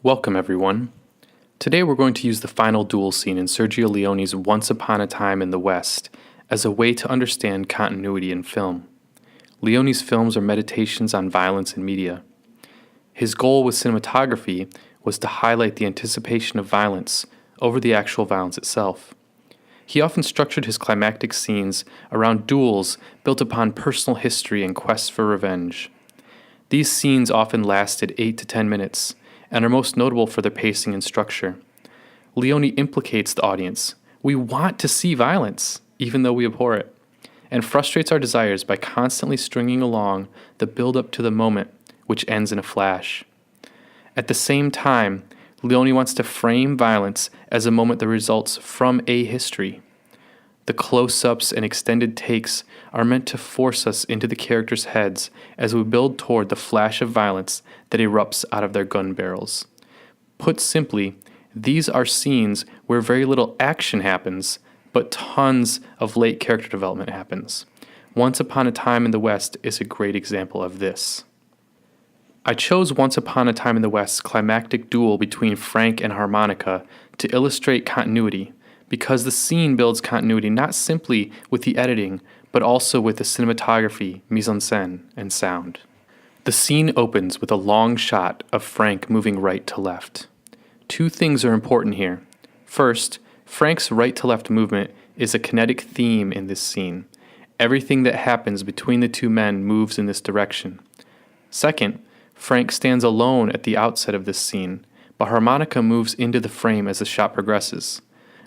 Welcome, everyone. Today we're going to use the final duel scene in Sergio Leone's Once Upon a Time in the West as a way to understand continuity in film. Leone's films are meditations on violence in media. His goal with cinematography was to highlight the anticipation of violence over the actual violence itself. He often structured his climactic scenes around duels built upon personal history and quests for revenge. These scenes often lasted 8 to 10 minutes, and are most notable for their pacing and structure. Leone implicates the audience. We want to see violence, even though we abhor it, and frustrates our desires by constantly stringing along the build-up to the moment, which ends in a flash. At the same time, Leone wants to frame violence as a moment that results from a history. The close-ups and extended takes are meant to force us into the characters' heads as we build toward the flash of violence that erupts out of their gun barrels. Put simply, these are scenes where very little action happens, but tons of late character development happens. Once Upon a Time in the West is a great example of this. I chose Once Upon a Time in the West's climactic duel between Frank and Harmonica to illustrate continuity, because the scene builds continuity not simply with the editing, but also with the cinematography, mise-en-scene, and sound. The scene opens with a long shot of Frank moving right to left. Two things are important here. First, Frank's right-to-left movement is a kinetic theme in this scene. Everything that happens between the two men moves in this direction. Second, Frank stands alone at the outset of this scene, but Harmonica moves into the frame as the shot progresses.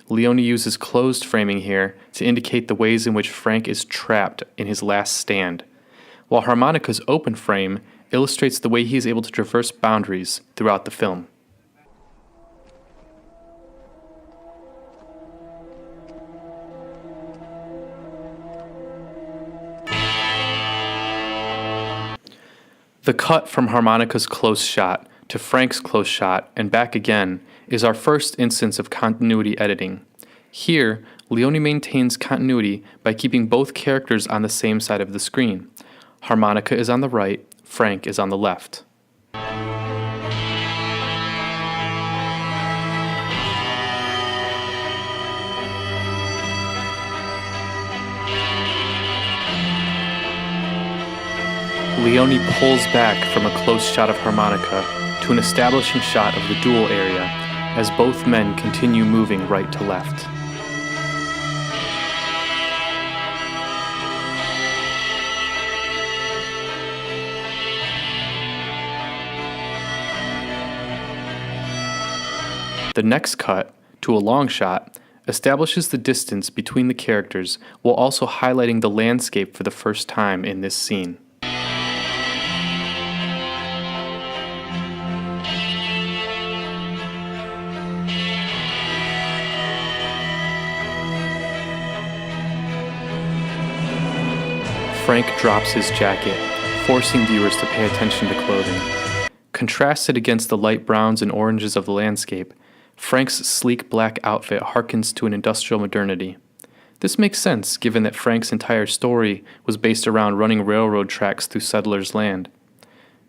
Leone uses closed framing here to indicate the ways in which Frank is trapped in his last stand, while Harmonica's open frame illustrates the way he is able to traverse boundaries throughout the film. The cut from Harmonica's close shot to Frank's close shot and back again is our first instance of continuity editing. Here, Leone maintains continuity by keeping both characters on the same side of the screen. Harmonica is on the right, Frank is on the left. Leone pulls back from a close shot of Harmonica to an establishing shot of the duel area as both men continue moving right to left. The next cut, to a long shot, establishes the distance between the characters while also highlighting the landscape for the first time in this scene. Frank drops his jacket, forcing viewers to pay attention to clothing. Contrasted against the light browns and oranges of the landscape, Frank's sleek black outfit harkens to an industrial modernity. This makes sense given that Frank's entire story was based around running railroad tracks through settlers' land.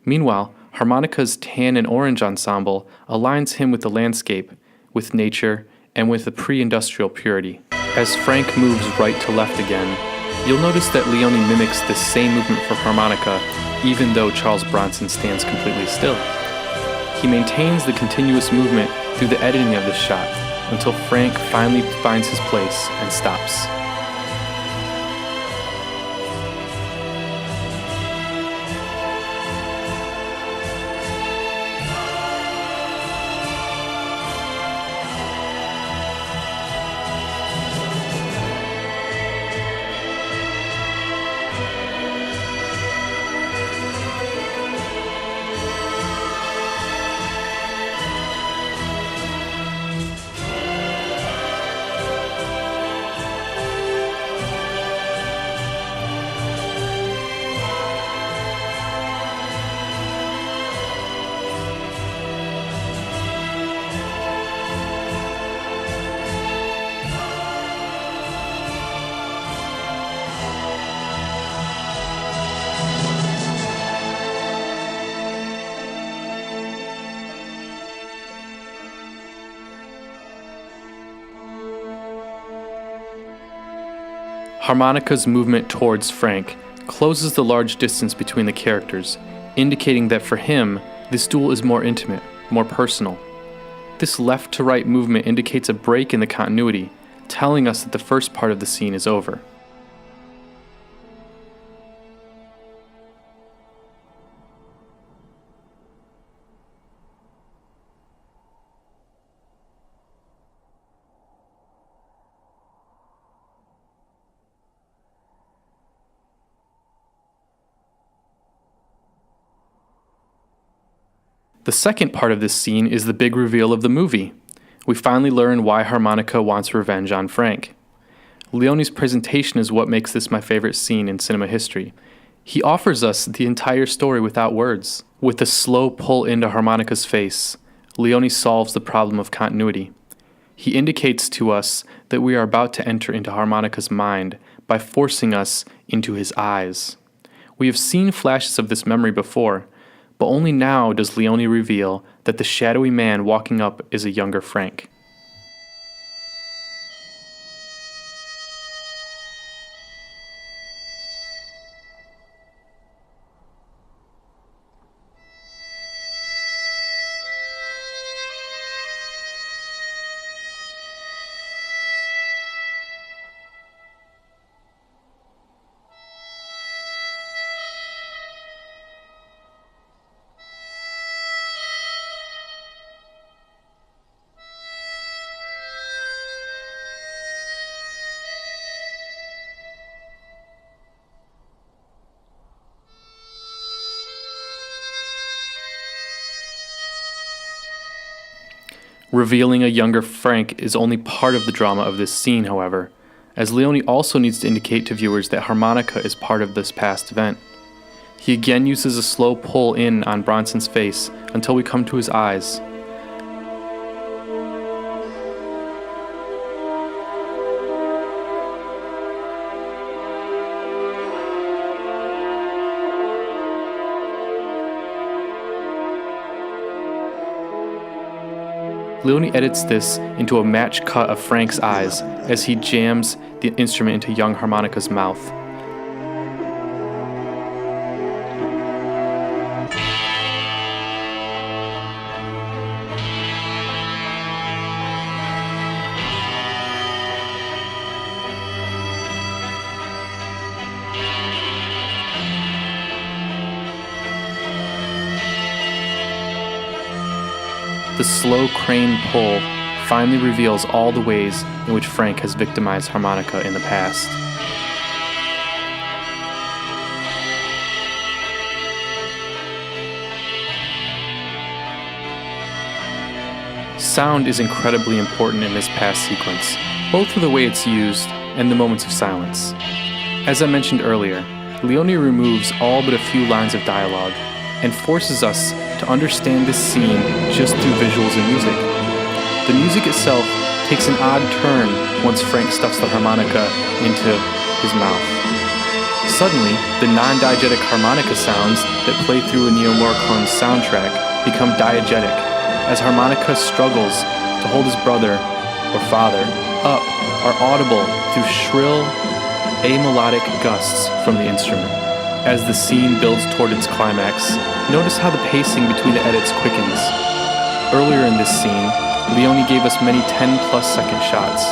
Meanwhile, Harmonica's tan and orange ensemble aligns him with the landscape, with nature, and with the pre-industrial purity. As Frank moves right to left again, you'll notice that Leone mimics the same movement for Harmonica, even though Charles Bronson stands completely still. He maintains the continuous movement through the editing of this shot until Frank finally finds his place and stops. Harmonica's movement towards Frank closes the large distance between the characters, indicating that for him, this duel is more intimate, more personal. This left-to-right movement indicates a break in the continuity, telling us that the first part of the scene is over. The second part of this scene is the big reveal of the movie. We finally learn why Harmonica wants revenge on Frank. Leone's presentation is what makes this my favorite scene in cinema history. He offers us the entire story without words. With a slow pull into Harmonica's face, Leone solves the problem of continuity. He indicates to us that we are about to enter into Harmonica's mind by forcing us into his eyes. We have seen flashes of this memory before, but only now does Leone reveal that the shadowy man walking up is a younger Frank. Revealing a younger Frank is only part of the drama of this scene, however, as Leone also needs to indicate to viewers that Harmonica is part of this past event. He again uses a slow pull in on Bronson's face until we come to his eyes. Leone edits this into a match cut of Frank's eyes as he jams the instrument into young Harmonica's mouth. The slow crane pull finally reveals all the ways in which Frank has victimized Harmonica in the past. Sound is incredibly important in this past sequence, both for the way it's used and the moments of silence. As I mentioned earlier, Leone removes all but a few lines of dialogue and forces us to understand this scene just through visuals and music. The music itself takes an odd turn once Frank stuffs the harmonica into his mouth. Suddenly, the non-diegetic harmonica sounds that play through Ennio Morricone's soundtrack become diegetic, as Harmonica struggles to hold his brother, or father, up are audible through shrill, amelodic gusts from the instrument. As the scene builds toward its climax, notice how the pacing between the edits quickens. Earlier in this scene, Leone gave us many 10-plus second shots.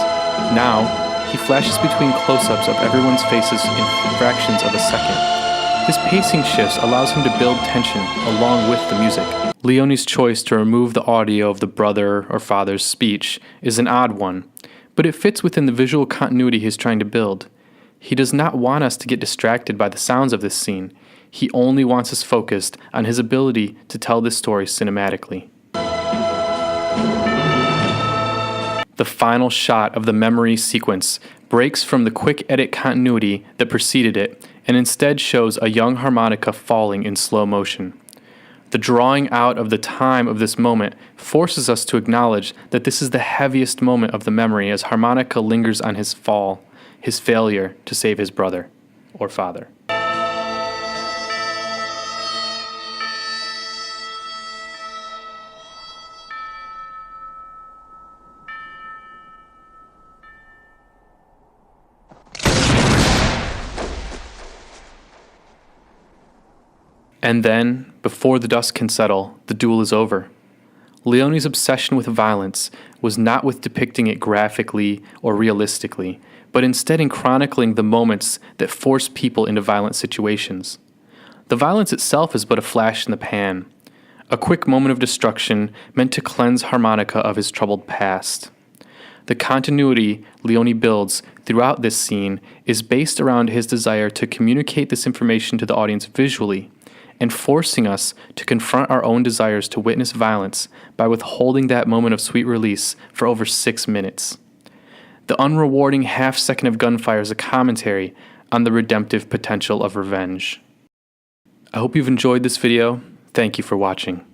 Now, he flashes between close-ups of everyone's faces in fractions of a second. This pacing shifts allows him to build tension along with the music. Leone's choice to remove the audio of the brother or father's speech is an odd one, but it fits within the visual continuity he's trying to build. He does not want us to get distracted by the sounds of this scene. He only wants us focused on his ability to tell this story cinematically. The final shot of the memory sequence breaks from the quick edit continuity that preceded it and instead shows a young harmonica falling in slow motion. The drawing out of the time of this moment forces us to acknowledge that this is the heaviest moment of the memory as harmonica lingers on his fall, his failure to save his brother or father. And then, before the dust can settle, the duel is over. Leone's obsession with violence was not with depicting it graphically or realistically, but instead in chronicling the moments that force people into violent situations. The violence itself is but a flash in the pan, a quick moment of destruction meant to cleanse Harmonica of his troubled past. The continuity Leone builds throughout this scene is based around his desire to communicate this information to the audience visually, and forcing us to confront our own desires to witness violence by withholding that moment of sweet release for over 6 minutes. The unrewarding half-second of gunfire is a commentary on the redemptive potential of revenge. I hope you've enjoyed this video. Thank you for watching.